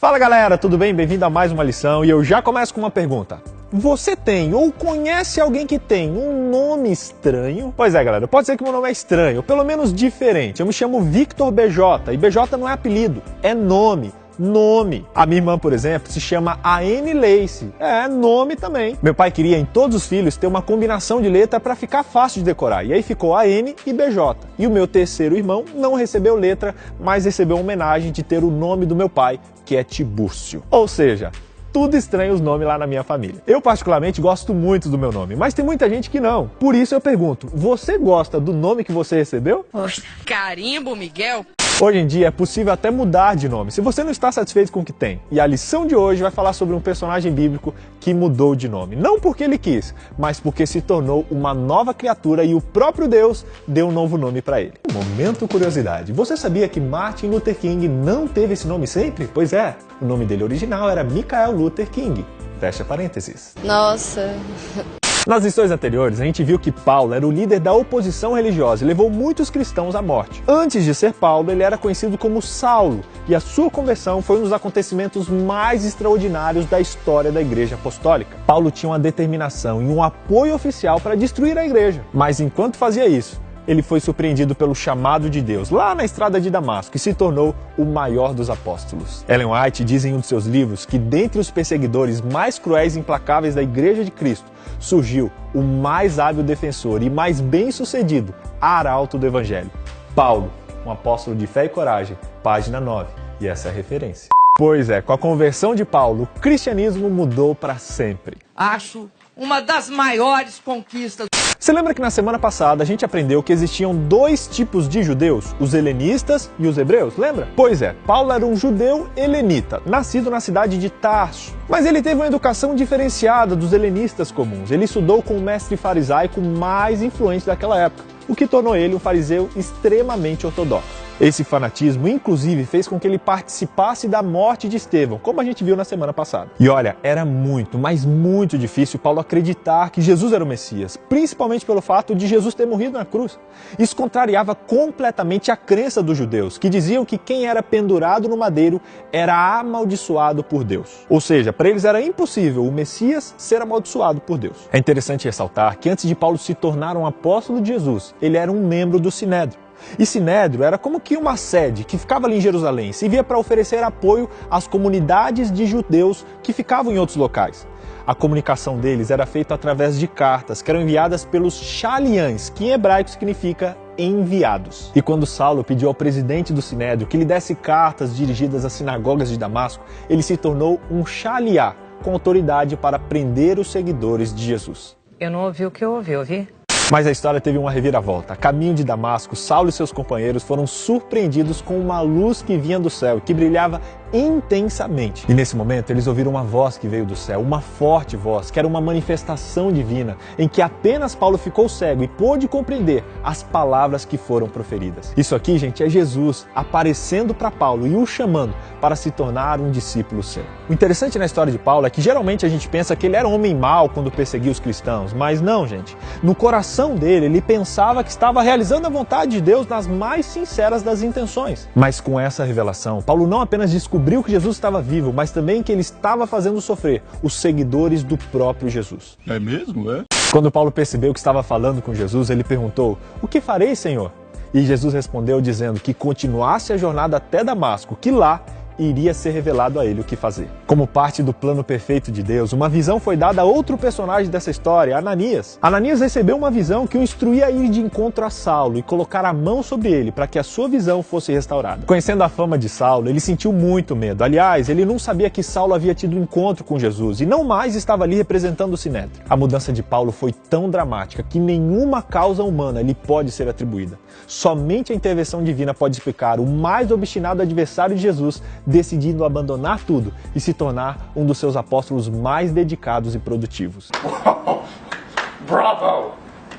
Fala galera, tudo bem? Bem-vindo a mais uma lição e eu já começo com uma pergunta. Você tem ou conhece alguém que tem um nome estranho? Pois é galera, pode ser que meu nome é estranho, ou pelo menos diferente. Eu me chamo Victor BJ e BJ não é apelido, é nome. A minha irmã, por exemplo, se chama Anne Lacey. É, nome também. Meu pai queria em todos os filhos ter uma combinação de letra para ficar fácil de decorar. E aí ficou Anne e BJ. E o meu terceiro irmão não recebeu letra, mas recebeu uma homenagem de ter o nome do meu pai, que é Tibúrcio. Ou seja, tudo estranho os nomes lá na minha família. Eu particularmente gosto muito do meu nome, mas tem muita gente que não. Por isso eu pergunto, você gosta do nome que você recebeu? Poxa, carimbo, Miguel. Hoje em dia é possível até mudar de nome, se você não está satisfeito com o que tem. E a lição de hoje vai falar sobre um personagem bíblico que mudou de nome. Não porque ele quis, mas porque se tornou uma nova criatura e o próprio Deus deu um novo nome para ele. Momento curiosidade. Você sabia que Martin Luther King não teve esse nome sempre? Pois é, o nome dele original era Michael Luther King. Fecha parênteses. Nossa... Nas lições anteriores, a gente viu que Paulo era o líder da oposição religiosa e levou muitos cristãos à morte. Antes de ser Paulo, ele era conhecido como Saulo, e a sua conversão foi um dos acontecimentos mais extraordinários da história da Igreja Apostólica. Paulo tinha uma determinação e um apoio oficial para destruir a igreja. Mas enquanto fazia isso, ele foi surpreendido pelo chamado de Deus, lá na estrada de Damasco, e se tornou o maior dos apóstolos. Ellen White diz em um de seus livros que dentre os perseguidores mais cruéis e implacáveis da Igreja de Cristo, surgiu o mais hábil defensor e mais bem-sucedido arauto do Evangelho. Paulo, um apóstolo de fé e coragem, página 9, e essa é a referência. Pois é, com a conversão de Paulo, o cristianismo mudou para sempre. Acho uma das maiores conquistas. Você lembra que na semana passada a gente aprendeu que existiam dois tipos de judeus, os helenistas e os hebreus, lembra? Pois é, Paulo era um judeu helenita, nascido na cidade de Tarso. Mas ele teve uma educação diferenciada dos helenistas comuns. Ele estudou com o mestre farisaico mais influente daquela época, o que tornou ele um fariseu extremamente ortodoxo. Esse fanatismo, inclusive, fez com que ele participasse da morte de Estevão, como a gente viu na semana passada. E olha, era muito, mas muito difícil Paulo acreditar que Jesus era o Messias, principalmente pelo fato de Jesus ter morrido na cruz. Isso contrariava completamente a crença dos judeus, que diziam que quem era pendurado no madeiro era amaldiçoado por Deus. Ou seja, para eles era impossível o Messias ser amaldiçoado por Deus. É interessante ressaltar que antes de Paulo se tornar um apóstolo de Jesus, ele era um membro do Sinédrio. E Sinédrio era como que uma sede que ficava ali em Jerusalém e servia para oferecer apoio às comunidades de judeus que ficavam em outros locais. A comunicação deles era feita através de cartas que eram enviadas pelos chaliães, que em hebraico significa enviados. E quando Saulo pediu ao presidente do Sinédrio que lhe desse cartas dirigidas às sinagogas de Damasco, ele se tornou um chaliá, com autoridade para prender os seguidores de Jesus. Eu não ouvi o que eu ouvi? Mas a história teve uma reviravolta. A caminho de Damasco, Saulo e seus companheiros foram surpreendidos com uma luz que vinha do céu, que brilhava intensamente. E nesse momento eles ouviram uma voz que veio do céu, uma forte voz, que era uma manifestação divina, em que apenas Paulo ficou cego e pôde compreender as palavras que foram proferidas. Isso aqui, gente, é Jesus aparecendo para Paulo e o chamando para se tornar um discípulo seu. O interessante na história de Paulo é que geralmente a gente pensa que ele era um homem mau quando perseguia os cristãos, mas não, gente. No coração dele, ele pensava que estava realizando a vontade de Deus nas mais sinceras das intenções. Mas com essa revelação, Paulo não apenas descobriu que Jesus estava vivo, mas também que ele estava fazendo sofrer os seguidores do próprio Jesus. É mesmo, é? Quando Paulo percebeu que estava falando com Jesus, ele perguntou: "O que farei, Senhor?" E Jesus respondeu dizendo que continuasse a jornada até Damasco, que lá iria ser revelado a ele o que fazer. Como parte do plano perfeito de Deus, uma visão foi dada a outro personagem dessa história, Ananias. Ananias recebeu uma visão que o instruía a ir de encontro a Saulo e colocar a mão sobre ele para que a sua visão fosse restaurada. Conhecendo a fama de Saulo, ele sentiu muito medo. Aliás, ele não sabia que Saulo havia tido um encontro com Jesus e não mais estava ali representando o Sinédrio. A mudança de Paulo foi tão dramática que nenhuma causa humana lhe pode ser atribuída. Somente a intervenção divina pode explicar o mais obstinado adversário de Jesus decidindo abandonar tudo e se tornar um dos seus apóstolos mais dedicados e produtivos. Bravo!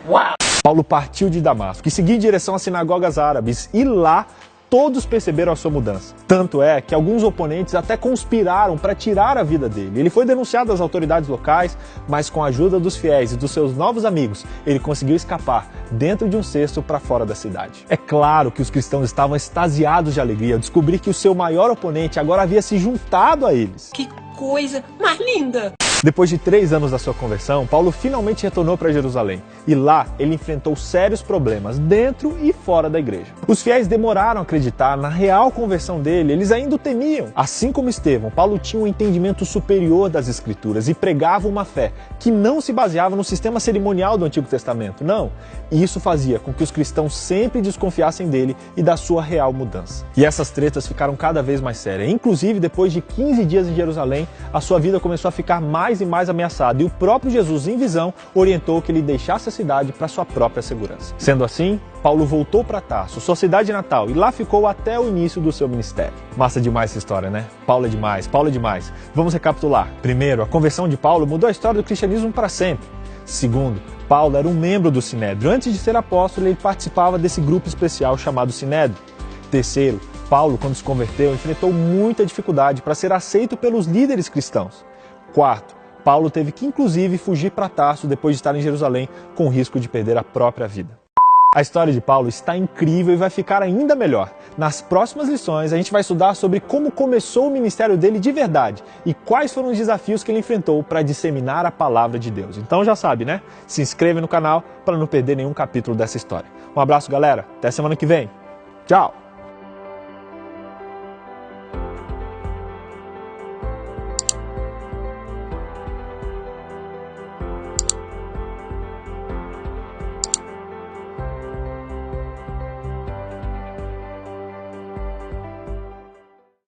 Wow! Paulo partiu de Damasco e seguiu em direção às sinagogas árabes e lá todos perceberam a sua mudança. Tanto é que alguns oponentes até conspiraram para tirar a vida dele. Ele foi denunciado às autoridades locais, mas com a ajuda dos fiéis e dos seus novos amigos, ele conseguiu escapar dentro de um cesto para fora da cidade. É claro que os cristãos estavam extasiados de alegria ao descobrir que o seu maior oponente agora havia se juntado a eles. Que coisa mais linda! Depois de 3 anos da sua conversão, Paulo finalmente retornou para Jerusalém. E lá ele enfrentou sérios problemas dentro e fora da igreja. Os fiéis demoraram a acreditar na real conversão dele, eles ainda o temiam. Assim como Estevão, Paulo tinha um entendimento superior das Escrituras e pregava uma fé que não se baseava no sistema cerimonial do Antigo Testamento, não. E isso fazia com que os cristãos sempre desconfiassem dele e da sua real mudança. E essas tretas ficaram cada vez mais sérias. Inclusive, depois de 15 dias em Jerusalém, a sua vida começou a ficar mais e mais ameaçada, e o próprio Jesus, em visão, orientou que ele deixasse a cidade para sua própria segurança. Sendo assim, Paulo voltou para Tarso, sua cidade natal, e lá ficou até o início do seu ministério. Massa demais essa história, né? Paulo é demais, Paulo é demais. Vamos recapitular. Primeiro, a conversão de Paulo mudou a história do cristianismo para sempre. Segundo, Paulo era um membro do Sinédrio. Antes de ser apóstolo, ele participava desse grupo especial chamado Sinédrio. Terceiro, Paulo, quando se converteu, enfrentou muita dificuldade para ser aceito pelos líderes cristãos. Quarto, Paulo teve que inclusive fugir para Tarso depois de estar em Jerusalém com o risco de perder a própria vida. A história de Paulo está incrível e vai ficar ainda melhor. Nas próximas lições a gente vai estudar sobre como começou o ministério dele de verdade e quais foram os desafios que ele enfrentou para disseminar a palavra de Deus. Então já sabe, né? Se inscreve no canal para não perder nenhum capítulo dessa história. Um abraço, galera. Até semana que vem. Tchau!